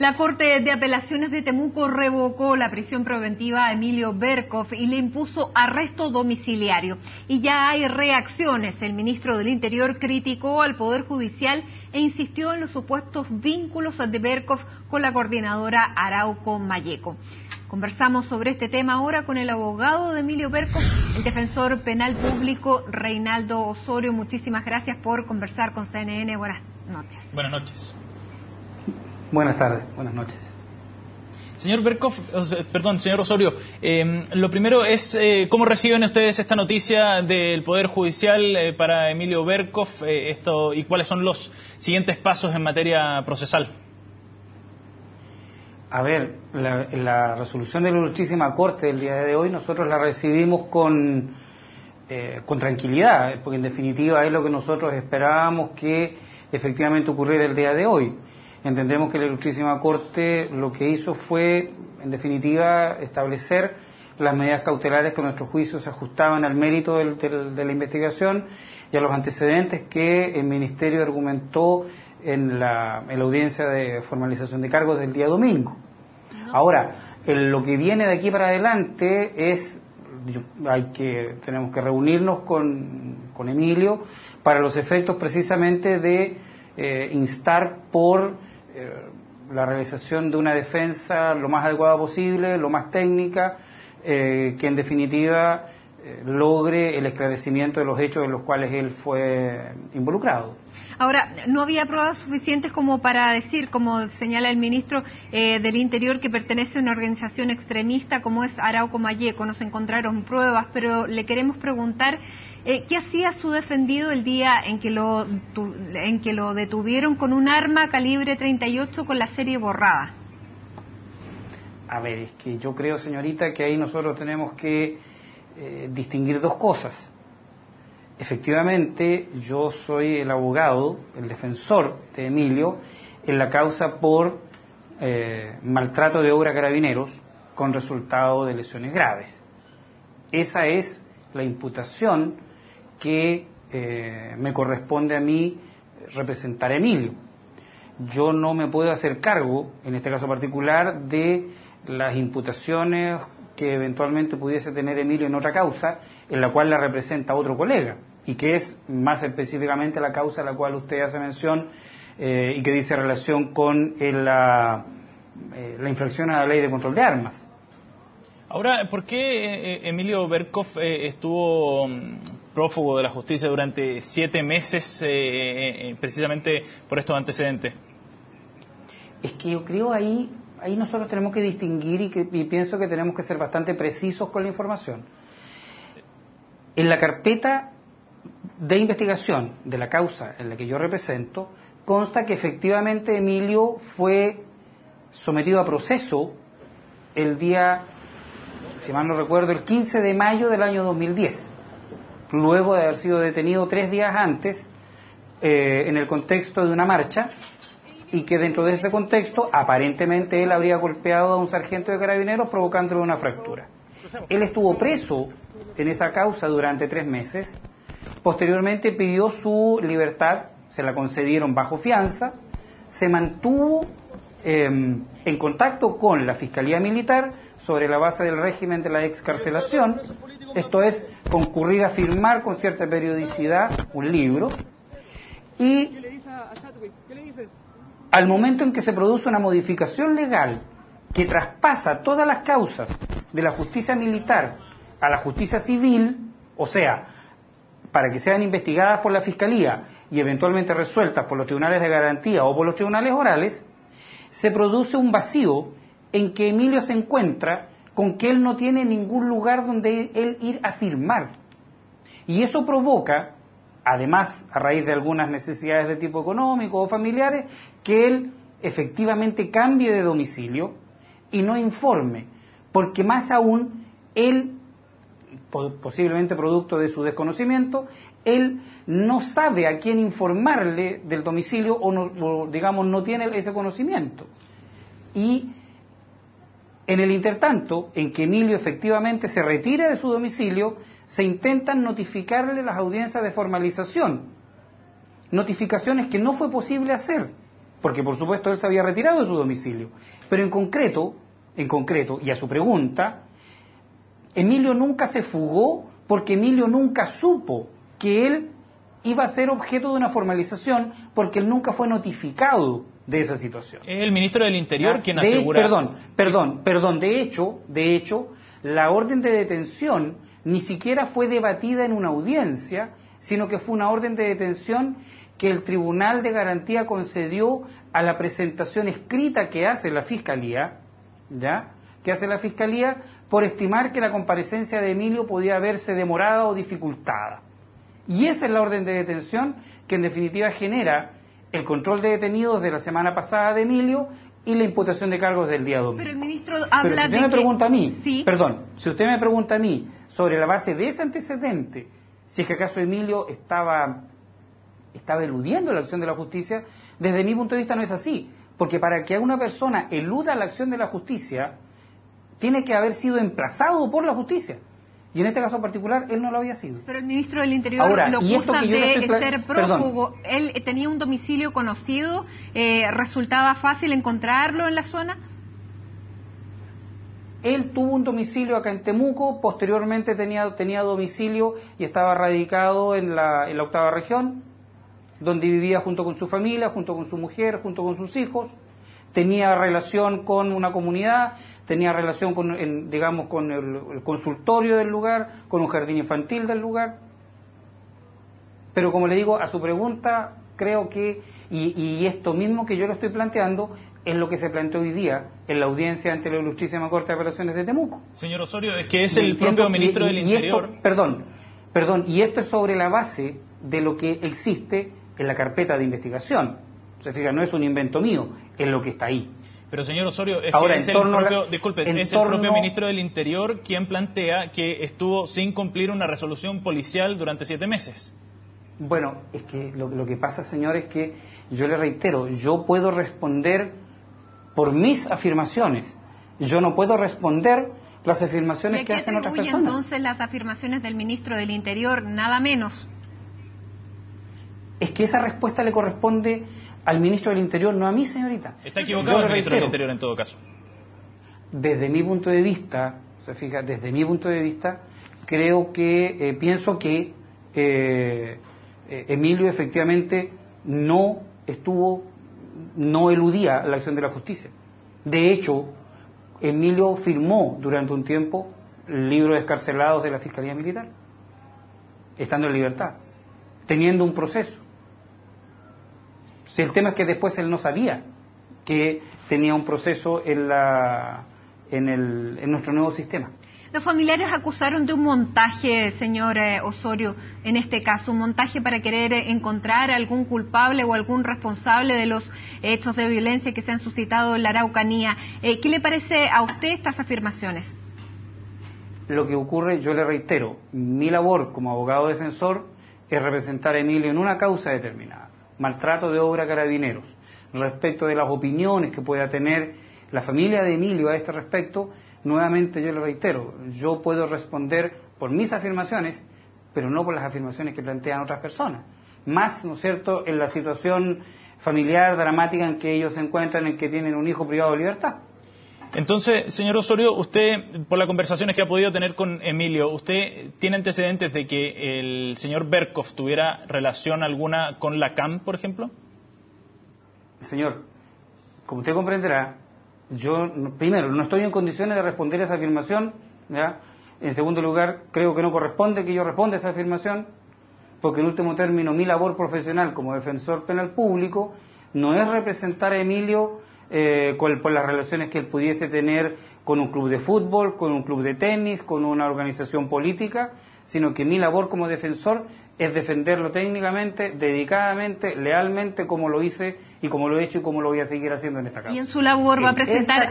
La Corte de Apelaciones de Temuco revocó la prisión preventiva a Emilio Berkov y le impuso arresto domiciliario. Y ya hay reacciones. El ministro del Interior criticó al Poder Judicial e insistió en los supuestos vínculos de Berkov con la coordinadora Arauco Malleco. Conversamos sobre este tema ahora con el abogado de Emilio Berkov, el defensor penal público Reinaldo Osorio. Muchísimas gracias por conversar con CNN. Buenas noches. Buenas noches. Buenas tardes, buenas noches. Señor Berkov, señor Osorio, lo primero es ¿cómo reciben ustedes esta noticia del Poder Judicial para Emilio Berkov y cuáles son los siguientes pasos en materia procesal? A ver, la resolución de la Ilustrísima Corte del día de hoy nosotros la recibimos con tranquilidad, porque en definitiva es lo que nosotros esperábamos que efectivamente ocurriera el día de hoy. Entendemos que la Ilustrísima Corte lo que hizo fue, en definitiva, establecer las medidas cautelares que a nuestro juicio se ajustaban al mérito de la investigación y a los antecedentes que el Ministerio argumentó en la audiencia de formalización de cargos del día domingo. Ahora, lo que viene de aquí para adelante es, tenemos que reunirnos con Emilio para los efectos precisamente de instar por la realización de una defensa lo más adecuada posible, lo más técnica, que en definitiva logre el esclarecimiento de los hechos en los cuales él fue involucrado. Ahora, ¿no había pruebas suficientes como para decir, como señala el ministro del Interior, que pertenece a una organización extremista como es Arauco Malleco? No se encontraron pruebas, pero le queremos preguntar ¿qué hacía su defendido el día en que lo detuvieron con un arma calibre 38 con la serie borrada? A ver, es que yo creo, señorita, que ahí nosotros tenemos que distinguir dos cosas. Efectivamente, yo soy el abogado, el defensor de Emilio en la causa por maltrato de obra a carabineros con resultado de lesiones graves. Esa es la imputación que me corresponde a mí representar a Emilio. Yo no me puedo hacer cargo, en este caso particular, de las imputaciones que eventualmente pudiese tener Emilio en otra causa, en la cual la representa otro colega, y que es más específicamente la causa a la cual usted hace mención y que dice relación con la infracción a la ley de control de armas. Ahora, ¿por qué Emilio Berkov estuvo prófugo de la justicia durante 7 meses precisamente por estos antecedentes? Es que yo creo ahí nosotros tenemos que distinguir y pienso que tenemos que ser bastante precisos con la información. En la carpeta de investigación de la causa en la que yo represento, consta que efectivamente Emilio fue sometido a proceso el día, si mal no recuerdo, el 15 de mayo del año 2010, luego de haber sido detenido 3 días antes en el contexto de una marcha, y que dentro de ese contexto aparentemente él habría golpeado a un sargento de carabineros provocándole una fractura. Él estuvo preso en esa causa durante 3 meses, posteriormente pidió su libertad, se la concedieron bajo fianza, se mantuvo en contacto con la Fiscalía Militar sobre la base del régimen de la excarcelación, esto es, concurrir a firmar con cierta periodicidad un libro, y al momento en que se produce una modificación legal que traspasa todas las causas de la justicia militar a la justicia civil, o sea, para que sean investigadas por la Fiscalía y eventualmente resueltas por los tribunales de garantía o por los tribunales orales, se produce un vacío en que Emilio se encuentra con que él no tiene ningún lugar donde él ir a firmar. Y eso provoca, además, a raíz de algunas necesidades de tipo económico o familiares, que él efectivamente cambie de domicilio y no informe, porque más aún él, posiblemente producto de su desconocimiento, él no sabe a quién informarle del domicilio o digamos no tiene ese conocimiento. Y en el intertanto, en que Emilio efectivamente se retira de su domicilio, se intentan notificarle las audiencias de formalización, notificaciones que no fue posible hacer, porque por supuesto él se había retirado de su domicilio. Pero en concreto, y a su pregunta, Emilio nunca se fugó porque Emilio nunca supo que él iba a ser objeto de una formalización, porque él nunca fue notificado de esa situación. Es el ministro del Interior quien asegura... Perdón, de hecho, la orden de detención ni siquiera fue debatida en una audiencia, sino que fue una orden de detención que el Tribunal de Garantía concedió a la presentación escrita que hace la Fiscalía, ¿ya?, que hace la Fiscalía por estimar que la comparecencia de Emilio podía haberse demorada o dificultada. Y esa es la orden de detención que en definitiva genera el control de detenidos de la semana pasada de Emilio y la imputación de cargos del día domingo. Pero el ministro habla si usted de me pregunta a mí, ¿sí? si usted me pregunta a mí sobre la base de ese antecedente, si es que acaso Emilio estaba eludiendo la acción de la justicia, desde mi punto de vista no es así, porque para que una persona eluda la acción de la justicia, tiene que haber sido emplazado por la justicia. Y en este caso particular, él no lo había sido. Pero el ministro del Interior Ahora, lo acusa de ser prófugo. Perdón. ¿Él tenía un domicilio conocido? ¿Resultaba fácil encontrarlo en la zona? Él tuvo un domicilio acá en Temuco, posteriormente tenía domicilio y estaba radicado en la octava región, donde vivía junto con su familia, junto con su mujer, junto con sus hijos. Tenía relación con una comunidad, tenía relación con el consultorio del lugar, con un jardín infantil del lugar. Pero como le digo, a su pregunta, creo que, y esto mismo que yo le estoy planteando, es lo que se planteó hoy día en la audiencia ante la Ilustrísima Corte de Apelaciones de Temuco. Señor Osorio, es que es el propio ministro del Interior... Y esto es sobre la base de lo que existe en la carpeta de investigación. Se fija, no es un invento mío, es lo que está ahí. Pero señor Osorio, es Ahora, que es el propio ministro del Interior quien plantea que estuvo sin cumplir una resolución policial durante 7 meses. Bueno, es que lo que pasa, señor, es que yo le reitero, yo puedo responder por mis afirmaciones, yo no puedo responder las afirmaciones que hacen otras personas. Entonces las afirmaciones del ministro del Interior, nada menos. Es que esa respuesta le corresponde al ministro del Interior, no a mí, señorita. Está equivocado el ministro del Interior en todo caso. Desde mi punto de vista, creo que, pienso que Emilio efectivamente no eludía la acción de la justicia. De hecho, Emilio firmó durante un tiempo el libro de excarcelados de la Fiscalía Militar, estando en libertad, teniendo un proceso. Si el tema es que después él no sabía que tenía un proceso en nuestro nuevo sistema. Los familiares acusaron de un montaje, señor Osorio, en este caso, un montaje para querer encontrar algún culpable o algún responsable de los hechos de violencia que se han suscitado en la Araucanía. ¿Qué le parece a usted estas afirmaciones? Lo que ocurre, yo le reitero, mi labor como abogado defensor es representar a Emilio en una causa determinada, maltrato de obra a carabineros. Respecto de las opiniones que pueda tener la familia de Emilio a este respecto, nuevamente yo le reitero, yo puedo responder por mis afirmaciones, pero no por las afirmaciones que plantean otras personas. Más, ¿no es cierto?, en la situación familiar dramática en que ellos se encuentran, en que tienen un hijo privado de libertad. Entonces, señor Osorio, usted, por las conversaciones que ha podido tener con Emilio, ¿usted tiene antecedentes de que el señor Berkov tuviera relación alguna con la CAM, por ejemplo? Señor, como usted comprenderá, yo, primero, no estoy en condiciones de responder esa afirmación, ¿ya? En segundo lugar, creo que no corresponde que yo responda a esa afirmación, porque en último término mi labor profesional como defensor penal público no es representar a Emilio por las relaciones que él pudiese tener con un club de fútbol, con un club de tenis, con una organización política, sino que mi labor como defensor es defenderlo técnicamente, dedicadamente, lealmente, como lo hice y como lo he hecho y como lo voy a seguir haciendo en esta causa. ¿Y en su labor va a presentar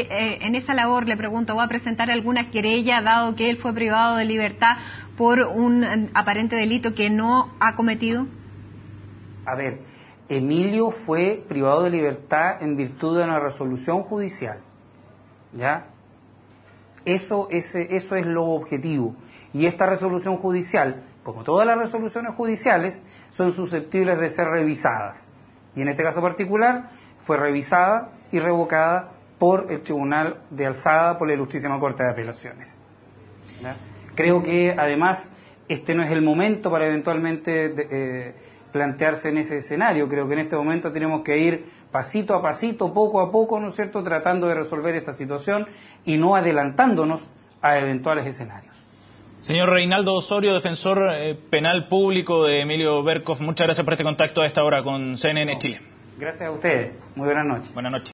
en esa labor, le pregunto, va a presentar alguna querella, dado que él fue privado de libertad por un aparente delito que no ha cometido? A ver, Emilio fue privado de libertad en virtud de una resolución judicial, ¿ya? Eso es lo objetivo. Y esta resolución judicial, como todas las resoluciones judiciales, son susceptibles de ser revisadas. Y en este caso particular fue revisada y revocada por el Tribunal de Alzada, por la Ilustrísima Corte de Apelaciones. ¿Ya? Creo que además este no es el momento para eventualmente plantearse en ese escenario. Creo que en este momento tenemos que ir pasito a pasito, poco a poco, ¿no es cierto?, tratando de resolver esta situación y no adelantándonos a eventuales escenarios. Señor Reinaldo Osorio, defensor penal público de Emilio Berkov, muchas gracias por este contacto a esta hora con CNN Chile. Gracias a ustedes. Muy buenas noches. Buenas noches.